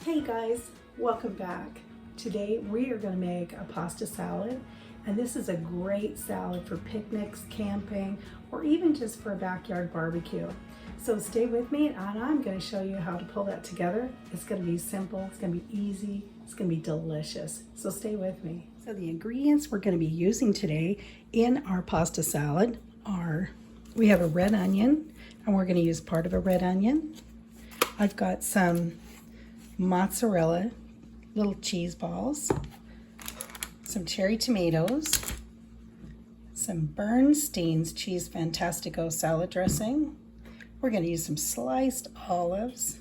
Hey guys, welcome back. Today we are going to make a pasta salad, and this is a great salad for picnics, camping, or even just for a backyard barbecue. So stay with me and I'm going to show you how to pull that together. It's going to be simple, it's going to be easy, it's going to be delicious. So stay with me. So the ingredients we're going to be using today in our pasta salad are, we have a red onion, and we're going to use part of a red onion. I've got some mozzarella little cheese balls, some cherry tomatoes, some Bernstein's Cheese Fantastico salad dressing. We're going to use some sliced olives,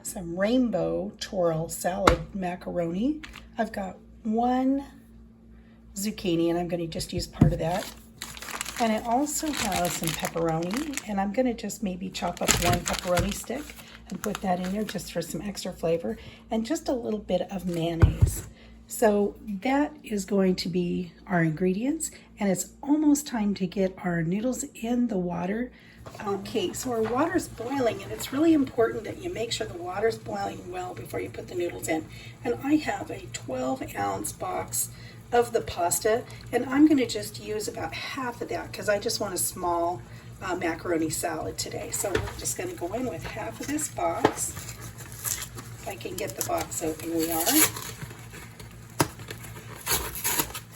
some rainbow twirl salad macaroni. I've got one zucchini and I'm going to just use part of that. And I also have some pepperoni, and I'm going to just maybe chop up one pepperoni stick and put that in there just for some extra flavor, and just a little bit of mayonnaise. So that is going to be our ingredients, and it's almost time to get our noodles in the water. Okay, so our water's boiling, and it's really important that you make sure the water's boiling well before you put the noodles in. And I have a 12-ounce box of the pasta, and I'm going to just use about half of that because I just want a small macaroni salad today. So we're just going to go in with half of this box. If I can get the box open, we are.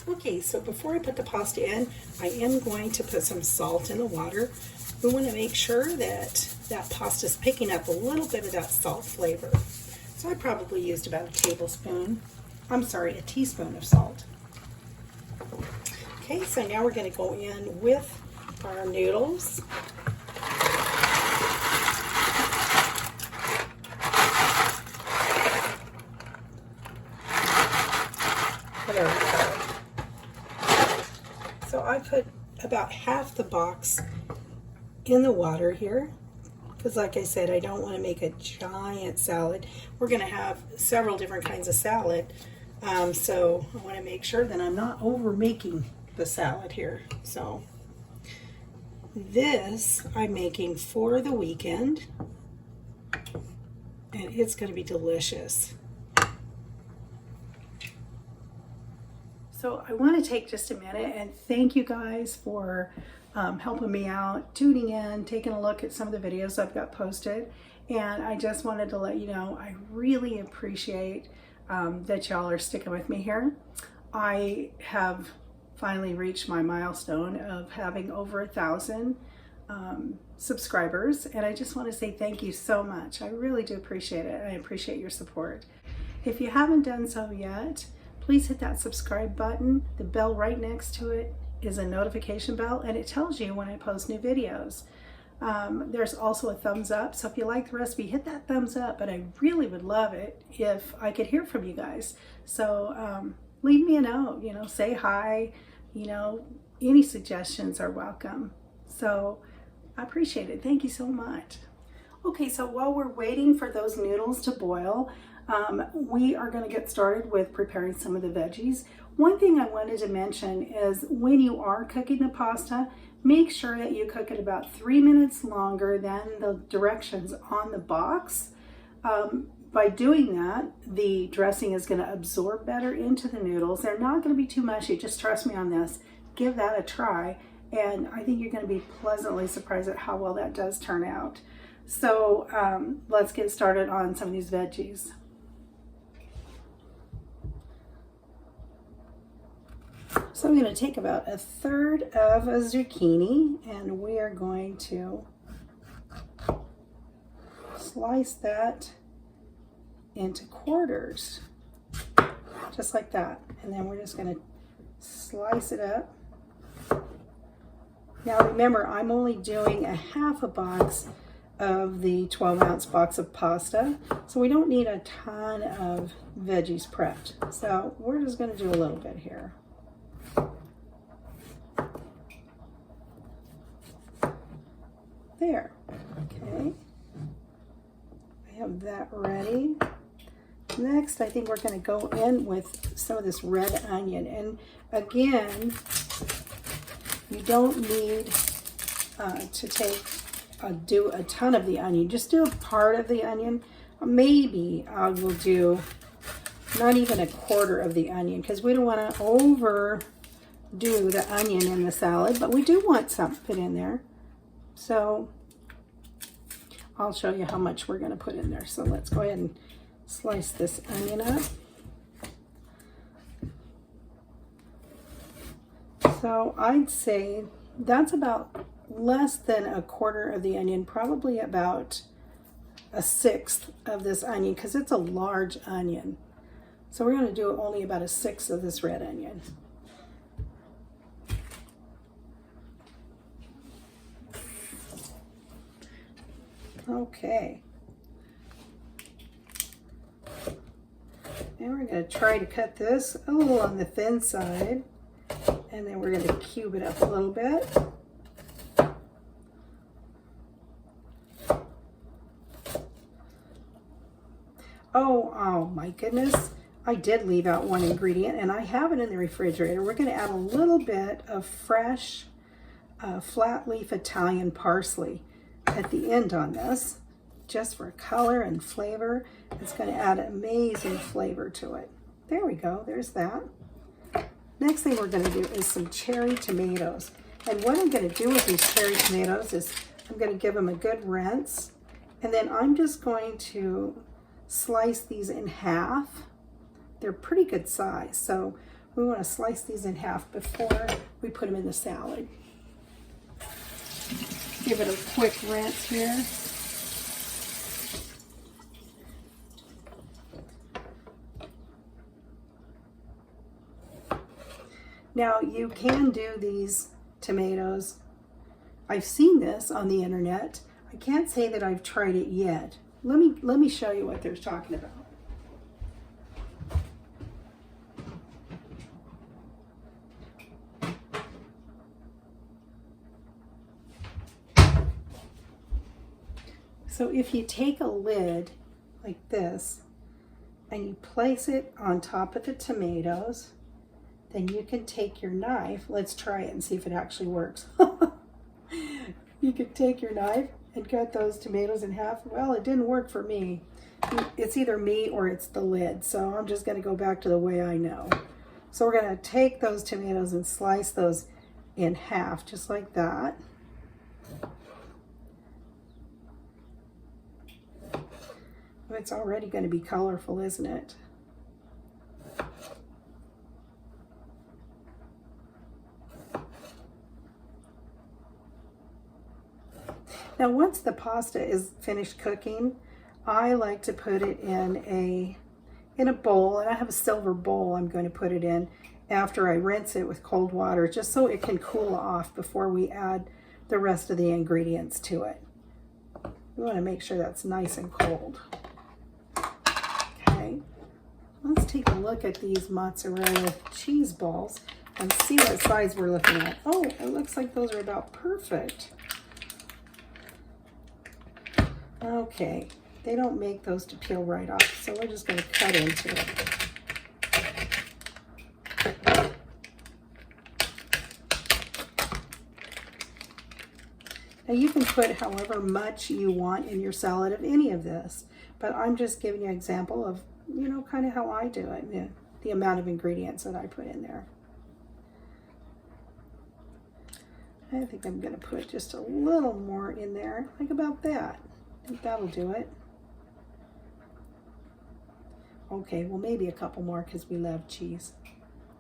Okay, so before I put the pasta in, I am going to put some salt in the water. We want to make sure that that pasta is picking up a little bit of that salt flavor. So I probably used about a teaspoon of salt. Okay, so now we're going to go in with our noodles. There we go. So I put about half the box in the water here because, like I said, I don't want to make a giant salad. We're going to have several different kinds of salad, so I want to make sure that I'm not over making the salad here. So this I'm making for the weekend, and it's going to be delicious. So I want to take just a minute and thank you guys for helping me out, tuning in, taking a look at some of the videos I've got posted. And I just wanted to let you know I really appreciate that y'all are sticking with me here. I have finally reached my milestone of having over 1,000 subscribers, and I just want to say thank you so much. I really do appreciate it. I appreciate your support. If you haven't done so yet, please hit that subscribe button. The bell right next to it is a notification bell, and it tells you when I post new videos. There's also a thumbs up, so if you like the recipe, hit that thumbs up, but I really would love it if I could hear from you guys. So leave me a note, say hi, any suggestions are welcome. So I appreciate it. Thank you so much. Okay, so while we're waiting for those noodles to boil, we are going to get started with preparing some of the veggies. One thing I wanted to mention is when you are cooking the pasta, make sure that you cook it about 3 minutes longer than the directions on the box. By doing that, the dressing is going to absorb better into the noodles. They're not going to be too mushy. Just trust me on this. Give that a try, and I think you're going to be pleasantly surprised at how well that does turn out. So let's get started on some of these veggies. So I'm going to take about 1/3 of a zucchini, and we are going to slice that into quarters, just like that. And then we're just going to slice it up. Now remember, I'm only doing a half a box of the 12-ounce box of pasta, so we don't need a ton of veggies prepped. So we're just going to do a little bit here. There. Okay. I have that ready. Next, I think we're going to go in with some of this red onion. And again, you don't need to do a ton of the onion. Just do a part of the onion. Maybe I will do not even a quarter of the onion, because we don't want to overdo the onion in the salad, but we do want something in there. So I'll show you how much we're going to put in there. So let's go ahead and slice this onion up. So I'd say that's about less than a quarter of the onion, probably about a sixth of this onion, because it's a large onion. So we're going to do only about a sixth of this red onion. Okay. And we're going to try to cut this a little on the thin side, and then we're going to cube it up a little bit. Oh my goodness. I did leave out one ingredient, and I have it in the refrigerator. We're going to add a little bit of fresh flat leaf Italian parsley at the end on this, just for color and flavor. It's going to add amazing flavor to it. There we go. There's that. Next thing we're going to do is some cherry tomatoes. And what I'm going to do with these cherry tomatoes is I'm going to give them a good rinse, and then I'm just going to slice these in half. They're pretty good size, so we want to slice these in half before we put them in the salad. Give it a quick rinse here. Now you can do these tomatoes. I've seen this on the internet. I can't say that I've tried it yet. Let me show you what they're talking about. So if you take a lid like this and you place it on top of the tomatoes, then you can take your knife. Let's try it and see if it actually works. You could take your knife and cut those tomatoes in half. Well, it didn't work for me. It's either me or it's the lid. So I'm just going to go back to the way I know. So we're going to take those tomatoes and slice those in half, just like that. It's already going to be colorful, isn't it? Now, once the pasta is finished cooking, I like to put it in a bowl, and I have a silver bowl I'm going to put it in after I rinse it with cold water, just so it can cool off before we add the rest of the ingredients to it. We want to make sure that's nice and cold. Okay, let's take a look at these mozzarella cheese balls and see what size we're looking at. Oh, it looks like those are about perfect. Okay, they don't make those to peel right off, so we're just going to cut into it. Now you can put however much you want in your salad of any of this, but I'm just giving you an example of, you know, kind of how I do it, the amount of ingredients that I put in there. I think I'm going to put just a little more in there, like about that. I think that'll do it. Okay, well maybe a couple more because we love cheese.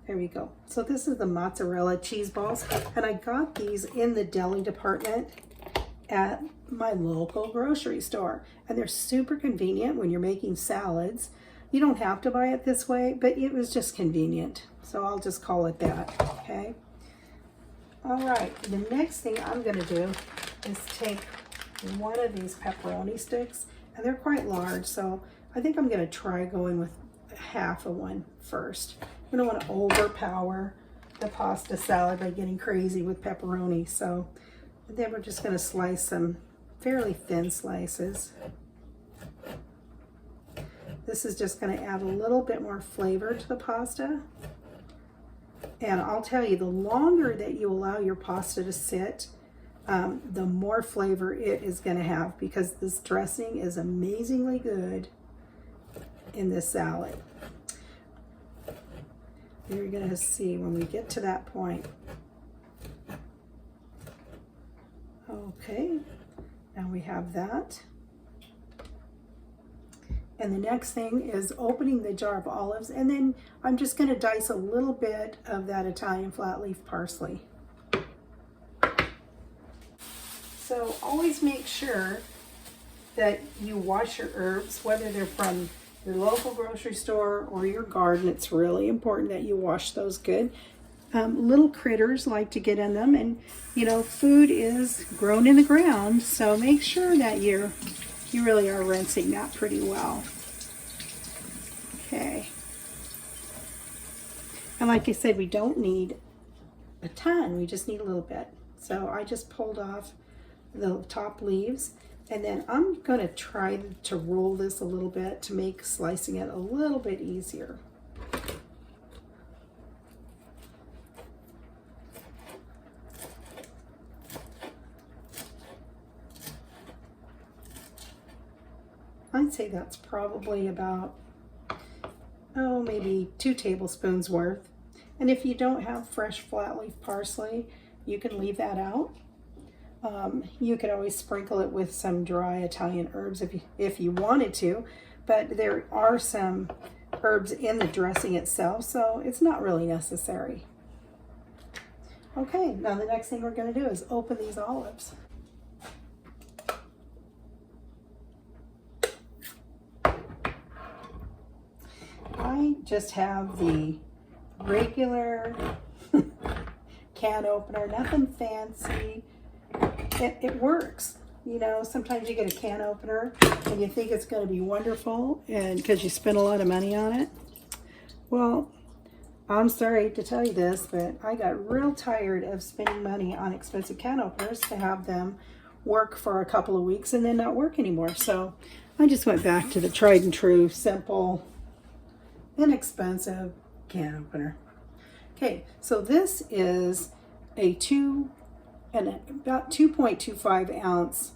There we go. So this is the mozzarella cheese balls, and I got these in the deli department at my local grocery store. And they're super convenient when you're making salads. You don't have to buy it this way, but it was just convenient. So I'll just call it that, okay? All right, the next thing I'm gonna do is take one of these pepperoni sticks, and they're quite large, so I think I'm going to try going with half of one first. We don't want to overpower the pasta salad by getting crazy with pepperoni, so then we're just going to slice some fairly thin slices. This is just going to add a little bit more flavor to the pasta. And I'll tell you, the longer that you allow your pasta to sit, the more flavor it is going to have, because this dressing is amazingly good in this salad. You're going to see when we get to that point. Okay, now we have that. And the next thing is opening the jar of olives, and then I'm just going to dice a little bit of that Italian flat leaf parsley. So always make sure that you wash your herbs, whether they're from your local grocery store or your garden. It's really important that you wash those good. Little critters like to get in them, and you know, food is grown in the ground, so make sure that you really are rinsing that pretty well. Okay. And like I said, we don't need a ton, we just need a little bit. So I just pulled off the top leaves, and then I'm going to try to roll this a little bit to make slicing it a little bit easier. I'd say that's probably about, maybe 2 tablespoons worth. And if you don't have fresh flat leaf parsley, you can leave that out. You could always sprinkle it with some dry Italian herbs if you wanted to, but there are some herbs in the dressing itself, so it's not really necessary. Okay, now the next thing we're going to do is open these olives. I just have the regular can opener, nothing fancy. It works. You know, sometimes you get a can opener and you think it's going to be wonderful, and because you spend a lot of money on it. Well, I'm sorry to tell you this, but I got real tired of spending money on expensive can openers to have them work for a couple of weeks and then not work anymore. So I just went back to the tried and true, simple, inexpensive can opener. Okay, so this is about 2.25 ounce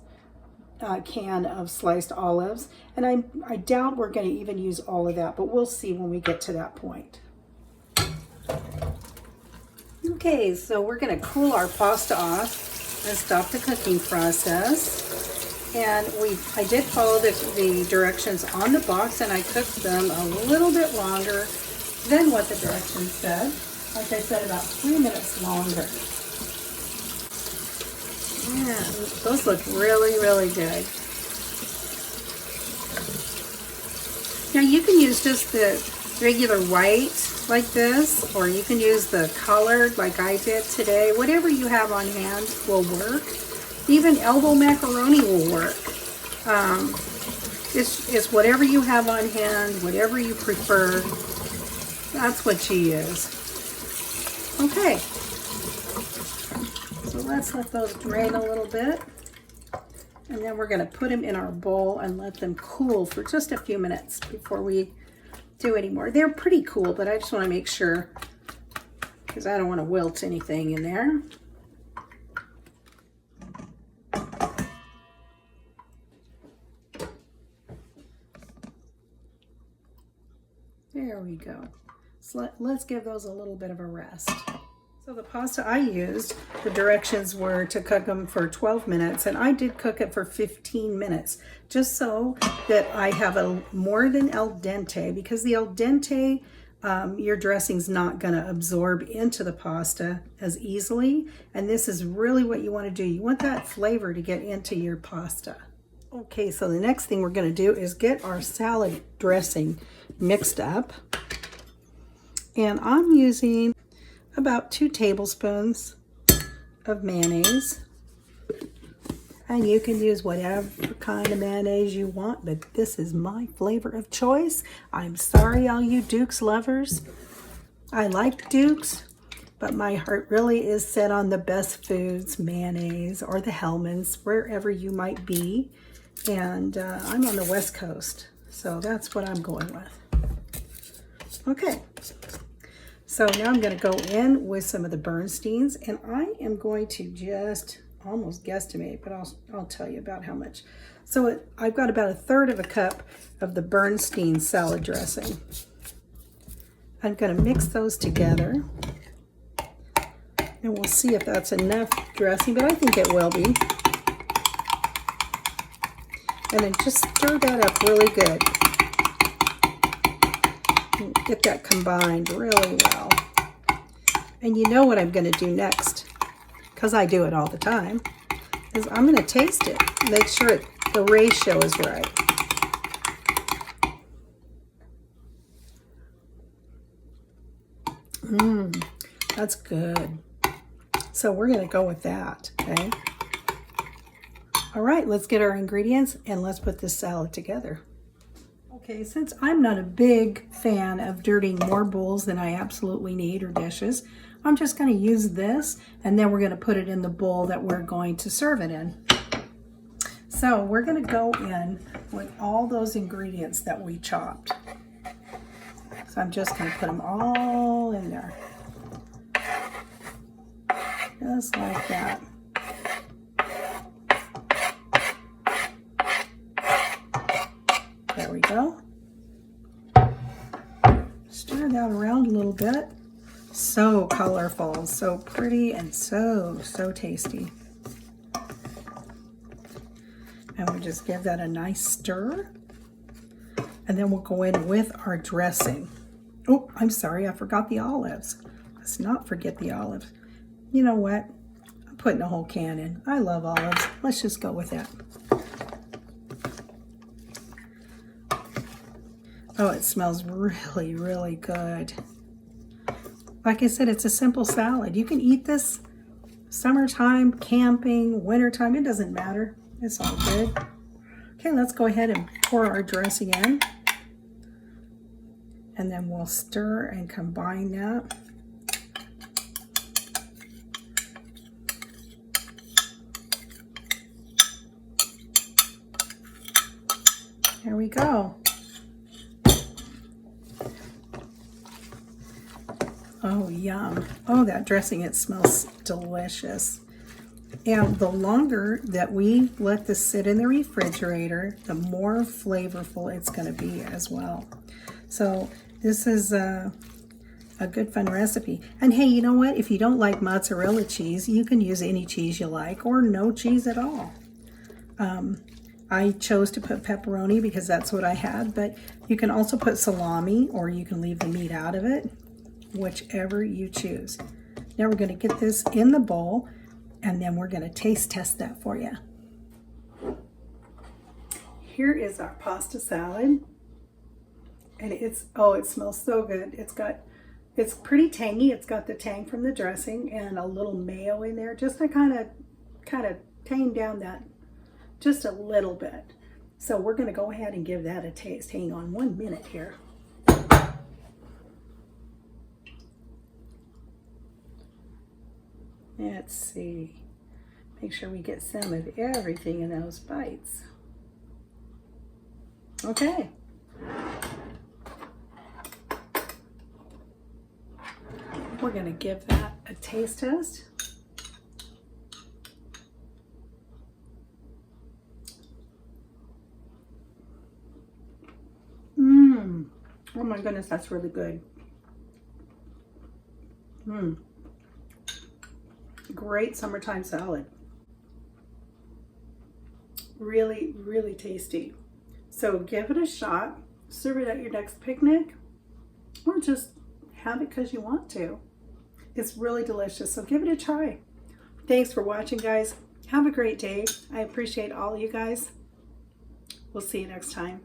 can of sliced olives, and I doubt we're going to even use all of that, but we'll see when we get to that point. Okay, so we're going to cool our pasta off and stop the cooking process. And I did follow the directions on the box, and I cooked them a little bit longer than what the directions said. Like I said, about 3 minutes longer. Yeah, those look really, really good. Now you can use just the regular white like this, or you can use the colored like I did today. Whatever you have on hand will work. Even elbow macaroni will work. It's whatever you have on hand, whatever you prefer. That's what you use. Okay. So let's let those drain a little bit. And then we're going to put them in our bowl and let them cool for just a few minutes before we do any more. They're pretty cool, but I just want to make sure, because I don't want to wilt anything in there. There we go. So let's give those a little bit of a rest. So the pasta I used, the directions were to cook them for 12 minutes, and I did cook it for 15 minutes, just so that I have a more than al dente, because the al dente, your dressing's not going to absorb into the pasta as easily, and this is really what you want to do. You want that flavor to get into your pasta. Okay, so the next thing we're going to do is get our salad dressing mixed up, and I'm using about 2 tablespoons of mayonnaise, and you can use whatever kind of mayonnaise you want, but this is my flavor of choice. I'm sorry, all you Duke's lovers. I like Duke's, but my heart really is set on the Best Foods mayonnaise, or the Hellmann's, wherever you might be. And I'm on the West Coast, so that's what I'm going with. Okay. So now I'm going to go in with some of the Bernsteins, and I am going to just almost guesstimate, but I'll tell you about how much. So I've got about 1/3 of a cup of the Bernstein salad dressing. I'm going to mix those together, and we'll see if that's enough dressing, but I think it will be. And then just stir that up really good. And get that combined really well. And you know what I'm going to do next, because I do it all the time, is I'm going to taste it. Make sure the ratio is right. That's good. So we're going to go with that, okay? All right, let's get our ingredients and let's put this salad together. Okay, since I'm not a big fan of dirtying more bowls than I absolutely need or dishes, I'm just going to use this, and then we're going to put it in the bowl that we're going to serve it in. So we're going to go in with all those ingredients that we chopped. So I'm just going to put them all in there. Just like that. There we go. Stir that around a little bit. So colorful, so pretty, and so tasty. And we'll just give that a nice stir. And then we'll go in with our dressing. Oh, I'm sorry, I forgot the olives. Let's not forget the olives. You know what? I'm putting a whole can in. I love olives. Let's just go with that. Oh, it smells really, really good. Like I said, it's a simple salad. You can eat this summertime, camping, wintertime. It doesn't matter. It's all good. Okay, let's go ahead and pour our dressing in. And then we'll stir and combine that. There we go. Oh, yum. Oh, that dressing, it smells delicious. And the longer that we let this sit in the refrigerator, the more flavorful it's going to be as well. So this is a good fun recipe. And hey, you know what? If you don't like mozzarella cheese, you can use any cheese you like, or no cheese at all. I chose to put pepperoni because that's what I had, but you can also put salami, or you can leave the meat out of it, whichever you choose. Now we're going to get this in the bowl, and then we're going to taste test that for you. Here is our pasta salad, and it smells so good. It's pretty tangy. It's got the tang from the dressing and a little mayo in there, just to kind of tame down that just a little bit. So we're going to go ahead and give that a taste. Hang on 1 minute here. Let's see. Make sure we get some of everything in those bites. Okay. We're going to give that a taste test. Oh my goodness, that's really good. Great summertime salad. Really, really tasty. So give it a shot. Serve it at your next picnic, or just have it because you want to. It's really delicious, so give it a try. Thanks for watching, guys. Have a great day. I appreciate all of you guys. We'll see you next time.